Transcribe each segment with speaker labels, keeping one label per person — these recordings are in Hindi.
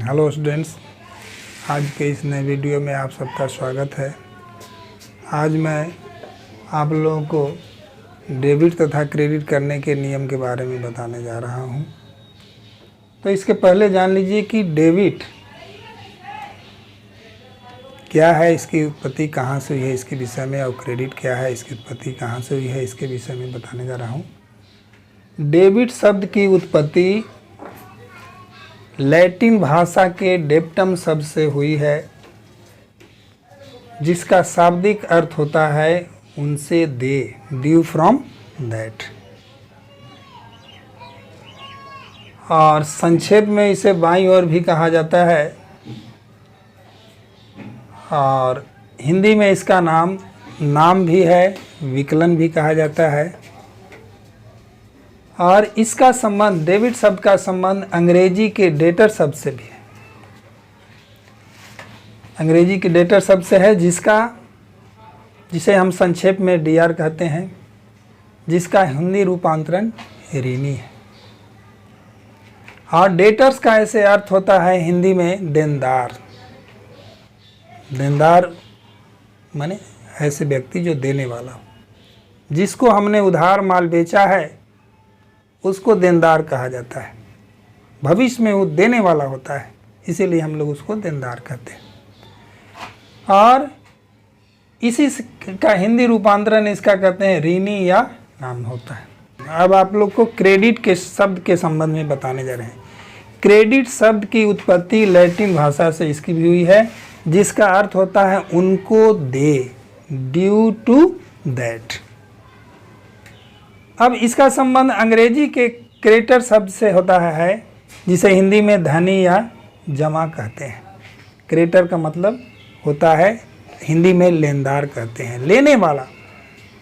Speaker 1: हेलो स्टूडेंट्स, आज के इस नए वीडियो में आप सबका स्वागत है। आज मैं आप लोगों को डेबिट तथा क्रेडिट करने के नियम के बारे में बताने जा रहा हूं। तो इसके पहले जान लीजिए कि डेबिट क्या है, इसकी उत्पत्ति कहां से हुई है इसके विषय में, और क्रेडिट क्या है, इसकी उत्पत्ति कहां से हुई है इसके विषय में बताने जा रहा हूं। डेबिट शब्द की उत्पत्ति लैटिन भाषा के डेप्टम शब्द से हुई है, जिसका शाब्दिक अर्थ होता है उनसे दे, ड्यू फ्रॉम दैट। और संक्षेप में इसे बाईं ओर भी कहा जाता है, और हिंदी में इसका नाम भी है, विकलन भी कहा जाता है। और इसका संबंध, डेबिट शब्द का संबंध अंग्रेजी के डेटर शब्द से भी है। अंग्रेजी के डेटर शब्द से है, जिसे हम संक्षेप में डीआर कहते हैं, जिसका हिंदी रूपांतरण ऋणी है। और डेटर्स का ऐसे अर्थ होता है हिंदी में देनदार। देनदार माने ऐसे व्यक्ति जो देने वाला हो, जिसको हमने उधार माल बेचा है उसको देनदार कहा जाता है। भविष्य में वो देने वाला होता है, इसीलिए हम लोग उसको देनदार कहते हैं। और इसी का हिंदी रूपांतरण इसका कहते हैं ऋणी या नाम होता है। अब आप लोग को क्रेडिट के शब्द के संबंध में बताने जा रहे हैं। क्रेडिट शब्द की उत्पत्ति लैटिन भाषा से इसकी भी हुई है, जिसका अर्थ होता है उनको दे, ड्यू टू दैट। अब इसका संबंध अंग्रेजी के क्रेडिटर शब्द से होता है, जिसे हिंदी में धनी या जमा कहते हैं। क्रेडिटर का मतलब होता है हिंदी में लेनदार कहते हैं, लेने वाला,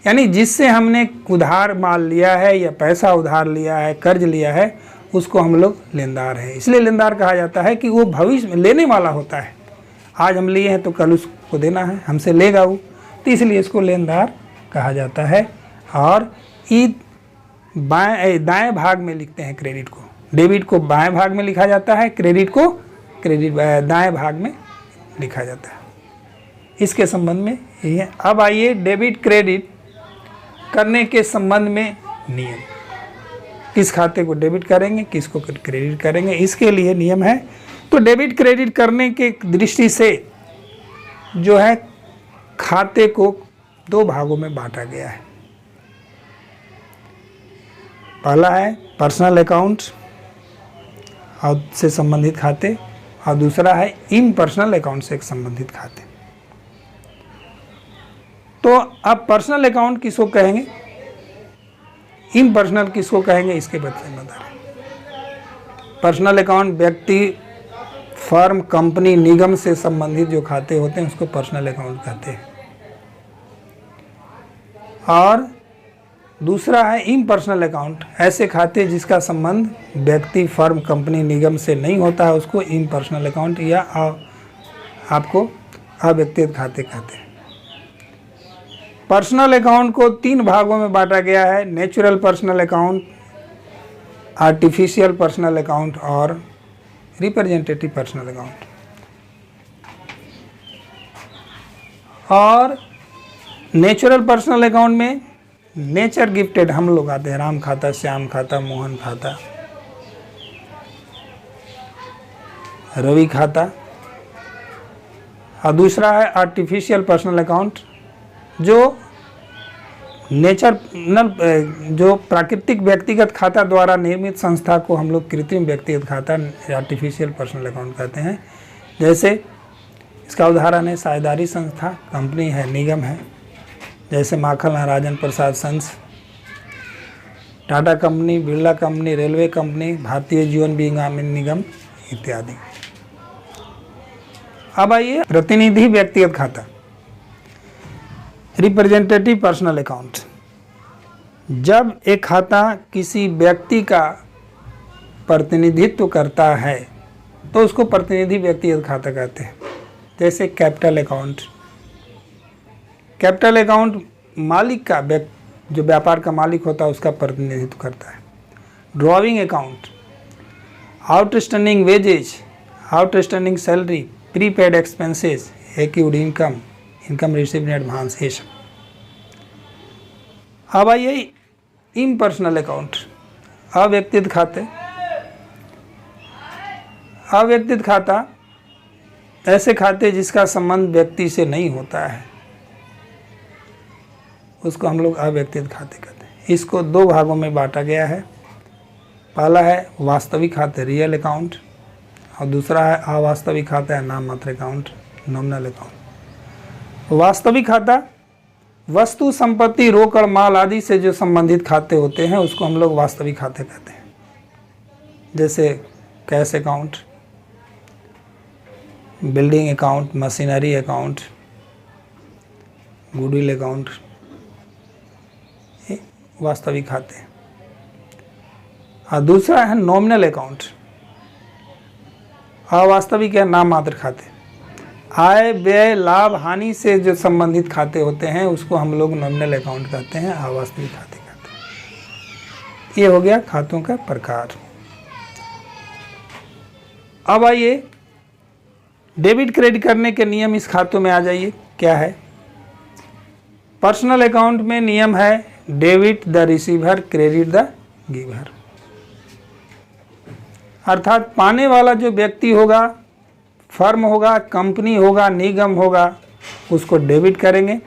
Speaker 1: यानी जिससे हमने उधार माल लिया है या पैसा उधार लिया है, कर्ज लिया है, उसको हम लोग लेनदार है। इसलिए लेनदार कहा जाता है कि वो भविष्य में लेने वाला होता है। आज हम लिए हैं तो कल उसको देना है, हमसे लेगा वो, तो इसलिए इसको लेनदार कहा जाता है। और दाएं भाग में लिखते हैं क्रेडिट को। डेबिट को बाएं भाग में लिखा जाता है, क्रेडिट को दाएं भाग में लिखा जाता है। इसके संबंध में यही है। अब आइए डेबिट क्रेडिट करने के संबंध में नियम। किस खाते को डेबिट करेंगे, किसको क्रेडिट करेंगे, इसके लिए नियम है। तो डेबिट क्रेडिट करने के दृष्टि से जो है, खाते को दो भागों में बांटा गया है। पहला है पर्सनल अकाउंट और से संबंधित खाते, और दूसरा है इम्पर्सनल अकाउंट से संबंधित खाते। तो अब पर्सनल अकाउंट किसको कहेंगे, इम्पर्सनल किसको कहेंगे, इसके बारे में बता रहे। पर्सनल अकाउंट व्यक्ति, फर्म, कंपनी, निगम से संबंधित जो खाते होते हैं उसको पर्सनल अकाउंट कहते हैं। और दूसरा है इम्पर्सनल अकाउंट, ऐसे खाते जिसका संबंध व्यक्ति, फर्म, कंपनी, निगम से नहीं होता है, उसको इम्पर्सनल अकाउंट या आपको अव्यक्तिगत खाते कहते हैं। पर्सनल अकाउंट को तीन भागों में बांटा गया है: natural personal account, artificial personal account और रिप्रेजेंटेटिव पर्सनल अकाउंट। और नेचुरल पर्सनल अकाउंट में नेचर गिफ्टेड हम लोग आते हैं, राम खाता, श्याम खाता, मोहन खाता, रवि खाता। और दूसरा है आर्टिफिशियल पर्सनल अकाउंट, जो जो प्राकृतिक व्यक्तिगत खाता द्वारा निर्मित संस्था को हम लोग कृत्रिम व्यक्तिगत खाता, आर्टिफिशियल पर्सनल अकाउंट कहते हैं। जैसे इसका उदाहरण है साझेदारी संस्था, कंपनी है, निगम है, जैसे Makhanlal Rajan Prasad sons, Tata company, Birla company, railway company, Bharatiya Jeevan बीमा निगम इत्यादि। अब आइए प्रतिनिधि व्यक्तिगत खाता, रिप्रेजेंटेटिव पर्सनल अकाउंट। जब एक खाता किसी व्यक्ति का प्रतिनिधित्व करता है तो उसको प्रतिनिधि व्यक्तिगत खाता कहते हैं। जैसे कैपिटल अकाउंट, कैपिटल अकाउंट मालिक का, जो व्यापार का मालिक होता है उसका प्रतिनिधित्व करता है। Drawing account, outstanding wages, outstanding salary, prepaid expenses, accrued income, income received in advance, ये सब। अब आइए इम्पर्सनल अकाउंट, अव्यक्तिगत खाते। अव्यक्तिगत खाता ऐसे खाते जिसका संबंध व्यक्ति से नहीं होता है, उसको हम लोग अव्यक्तिगत खाते कहते हैं। इसको दो भागों में बांटा गया है। पहला है वास्तविक खाते, रियल अकाउंट, और दूसरा है अवास्तविक खाता है, नाम मात्र अकाउंट, नॉमिनल अकाउंट। वास्तविक खाता वस्तु, संपत्ति, रोकड़, माल आदि से जो संबंधित खाते होते हैं उसको हम लोग वास्तविक खाते कहते हैं। जैसे cash account, building account, machinery account, goodwill account, ये वास्तविक खाते हैं। और दूसरा है नॉमिनल अकाउंट, अवास्तविक है, नाम मात्र खाते। आय, व्यय, लाभ, हानि से जो संबंधित खाते होते हैं उसको हम लोग नॉमिनल अकाउंट कहते हैं, अवास्तविक खाते कहते हैं। ये हो गया खातों का प्रकार। अब आइए डेबिट क्रेडिट करने के नियम इस खातों में आ जाइए। क्या है? पर्सनल अकाउंट में नियम है debit the receiver, credit the giver. अर्थात पाने वाला जो व्यक्ति होगा, फर्म होगा, कंपनी होगा, निगम होगा, उसको डेबिट करेंगे,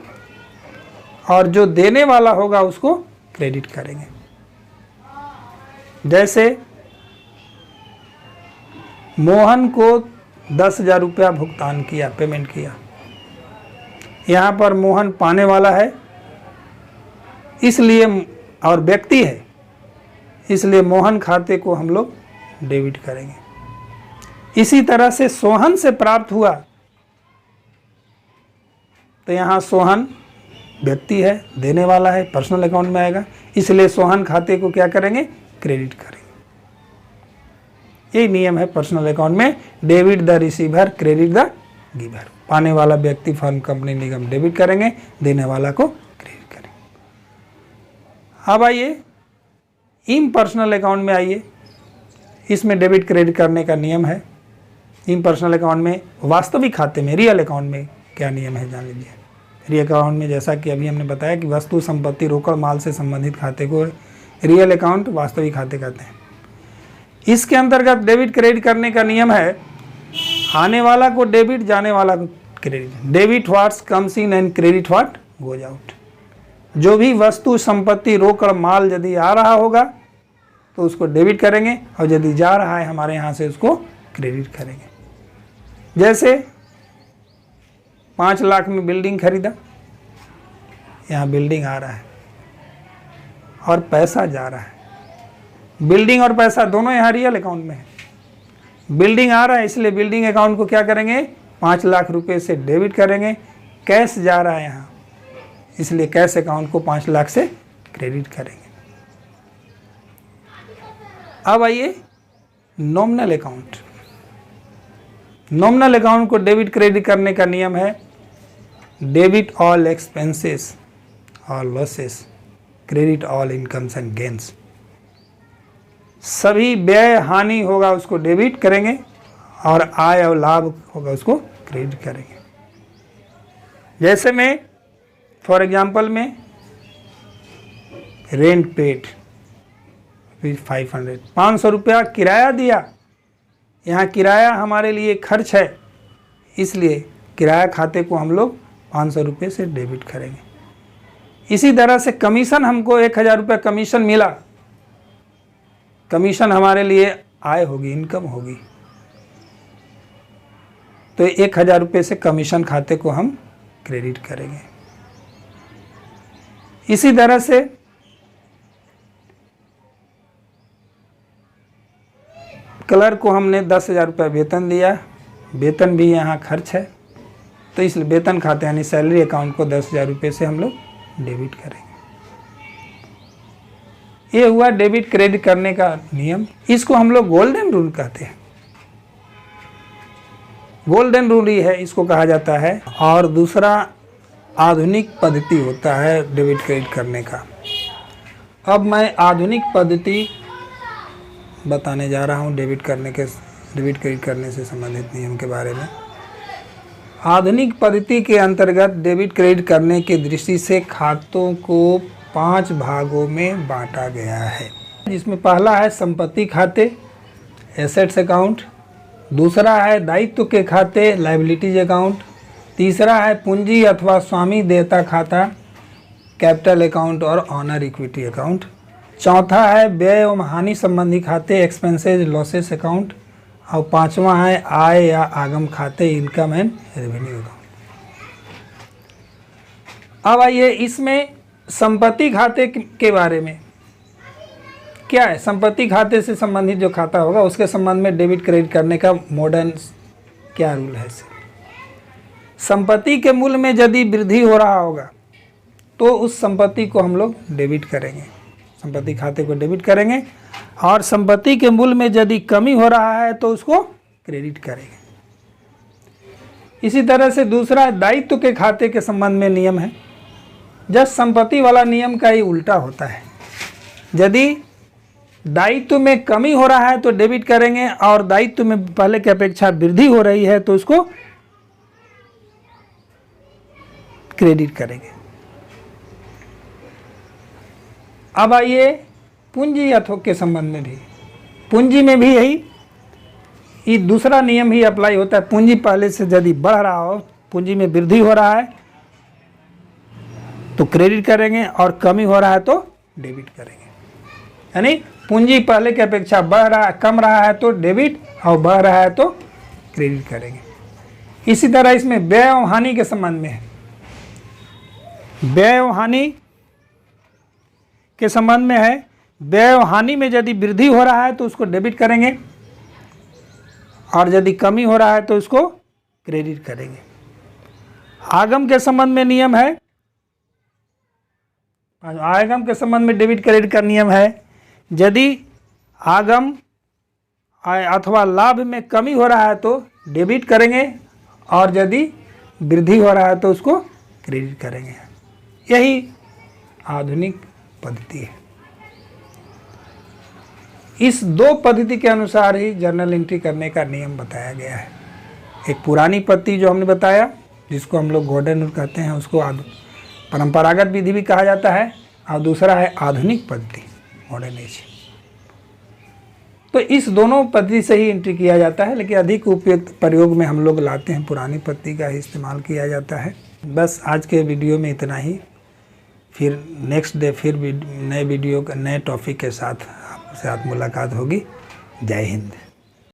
Speaker 1: और जो देने वाला होगा उसको क्रेडिट करेंगे। जैसे मोहन को 10,000 रुपया भुगतान किया, पेमेंट किया। यहाँ पर मोहन पाने वाला है इसलिए, और व्यक्ति है इसलिए मोहन खाते को हम लोग डेबिट करेंगे। इसी तरह से सोहन से प्राप्त हुआ तो यहाँ सोहन व्यक्ति है, देने वाला है, पर्सनल अकाउंट में आएगा, इसलिए सोहन खाते को क्या करेंगे? क्रेडिट करेंगे। यही नियम है पर्सनल अकाउंट में, debit the receiver, credit the giver. पाने वाला व्यक्ति, फर्म, कंपनी, निगम डेबिट करेंगे, देने वाला को क्रेडिट करेंगे। अब आइए इम्पर्सनल अकाउंट में आइए। इसमें डेबिट क्रेडिट करने का नियम है। इम्पर्सनल अकाउंट में, वास्तविक खाते में, रियल अकाउंट में क्या नियम है जान लीजिए। रियल अकाउंट में जैसा कि अभी हमने बताया कि वस्तु, संपत्ति, रोकड़, माल से संबंधित खाते को रियल अकाउंट, वास्तविक खाते कहते हैं। इसके अंतर्गत डेबिट क्रेडिट करने का नियम है आने वाला को डेबिट, जाने वाला को credit. Debit what's comes in and credit what goes out. जो भी वस्तु, संपत्ति, रोकड़, माल यदि आ रहा होगा तो उसको डेबिट करेंगे, और यदि जा रहा है हमारे यहाँ से उसको क्रेडिट करेंगे। जैसे 5 लाख में बिल्डिंग खरीदा, यहाँ बिल्डिंग आ रहा है और पैसा जा रहा है। बिल्डिंग और पैसा दोनों यहाँ रियल अकाउंट में है। बिल्डिंग आ रहा है इसलिए बिल्डिंग अकाउंट को क्या करेंगे? 5 लाख रुपए से डेबिट करेंगे। कैश जा रहा है यहाँ, इसलिए कैश अकाउंट को 5 लाख से क्रेडिट करेंगे। अब आइए नॉमिनल अकाउंट। नॉमिनल अकाउंट को डेबिट क्रेडिट करने का नियम है डेबिट ऑल एक्सपेंसेस और losses, credit all incomes and gains. सभी व्यय, हानि होगा उसको डेबिट करेंगे, और आय और लाभ होगा उसको क्रेडिट करेंगे। जैसे में फॉर एग्जांपल में रेंट पेड 500 रुपया किराया दिया। यहाँ किराया हमारे लिए खर्च है, इसलिए किराया खाते को हम लोग 500 रुपये से डेबिट करेंगे। इसी तरह से कमीशन, हमको 1000 रुपया कमीशन मिला, कमीशन हमारे लिए आय होगी, इनकम होगी, तो 1000 रुपये से कमीशन खाते को हम क्रेडिट करेंगे। इसी तरह से क्लर्क को हमने 10,000 रुपया वेतन दिया, वेतन भी यहाँ खर्च है, तो इसलिए वेतन खाते यानी सैलरी अकाउंट को 10,000 रुपये से हम लोग डेबिट करेंगे। ये हुआ डेबिट क्रेडिट करने का नियम। इसको हम लोग गोल्डन रूल कहते हैं। गोल्डन रूल ही है, इसको कहा जाता है। और दूसरा आधुनिक पद्धति होता है डेबिट क्रेडिट करने का। अब मैं आधुनिक पद्धति बताने जा रहा हूँ डेबिट करने के डेबिट क्रेडिट करने से संबंधित नियम के बारे में। आधुनिक पद्धति के अंतर्गत डेबिट क्रेडिट करने की दृष्टि से खातों को 5 भागों में बांटा गया है, जिसमें पहला है संपत्ति खाते, एसेट्स अकाउंट। दूसरा है दायित्व के खाते, लायबिलिटीज अकाउंट। तीसरा है पूंजी अथवा स्वामी देयता खाता, कैपिटल अकाउंट और ऑनर इक्विटी अकाउंट। चौथा है व्यय एवं हानि संबंधी खाते, एक्सपेंसेज लॉसेस अकाउंट। और पांचवा है आय या आगम खाते, इनकम एंड रेवेन्यू अकाउंट। अब आइए इसमें संपत्ति खाते के बारे में क्या है। संपत्ति खाते से संबंधित जो खाता होगा उसके संबंध में डेबिट क्रेडिट करने का मॉडर्न क्या रूल है। संपत्ति के मूल्य में यदि वृद्धि हो रहा होगा तो उस संपत्ति को हम लोग डेबिट करेंगे, संपत्ति खाते को डेबिट करेंगे। और संपत्ति के मूल्य में यदि कमी हो रहा है तो उसको क्रेडिट करेंगे। इसी तरह से दूसरा दायित्व के खाते के संबंध में नियम है। जस्ट संपत्ति वाला नियम का ही उल्टा होता है। यदि दायित्व में कमी हो रहा है तो डेबिट करेंगे और दायित्व में पहले की अपेक्षा वृद्धि हो रही है तो उसको क्रेडिट करेंगे। अब आइए पूंजी अथोक के संबंध में भी। पूंजी में भी यही दूसरा नियम ही अप्लाई होता है। पूंजी पहले से यदि बढ़ रहा हो, पूंजी में वृद्धि हो रहा है तो क्रेडिट करेंगे और कमी हो रहा है तो डेबिट करेंगे। यानी पूंजी पहले की अपेक्षा कम रहा है तो डेबिट और बढ़ रहा है तो क्रेडिट करेंगे। इसी तरह इसमें व्यय एवं हानि के संबंध में है। व्यय एवं हानि के संबंध में है। व्यय एवं हानि में यदि वृद्धि हो रहा है तो उसको डेबिट करेंगे और यदि कमी हो रहा है तो उसको क्रेडिट करेंगे। आगम के संबंध में नियम है। आगम के संबंध में डेबिट क्रेडिट का नियम है। यदि आगम अथवा लाभ में कमी हो रहा है तो डेबिट करेंगे और यदि वृद्धि हो रहा है तो उसको क्रेडिट करेंगे। यही आधुनिक पद्धति है। इस 2 पद्धति के अनुसार ही जर्नल एंट्री करने का नियम बताया गया है। एक पुरानी पद्धति जो हमने बताया, जिसको हम लोग गोल्डन रूल कहते हैं, उसको परंपरागत विधि भी कहा जाता है, और दूसरा है आधुनिक पद्धति, मॉडर्न एज। तो इस दोनों पद्धति से ही एंट्री किया जाता है, लेकिन अधिक उपयुक्त प्रयोग में हम लोग लाते हैं पुरानी पद्धति का ही इस्तेमाल किया जाता है। बस आज के वीडियो में इतना ही। फिर नेक्स्ट डे फिर नए वीडियो का नए टॉपिक के साथ आपके साथ मुलाकात होगी। जय हिंद।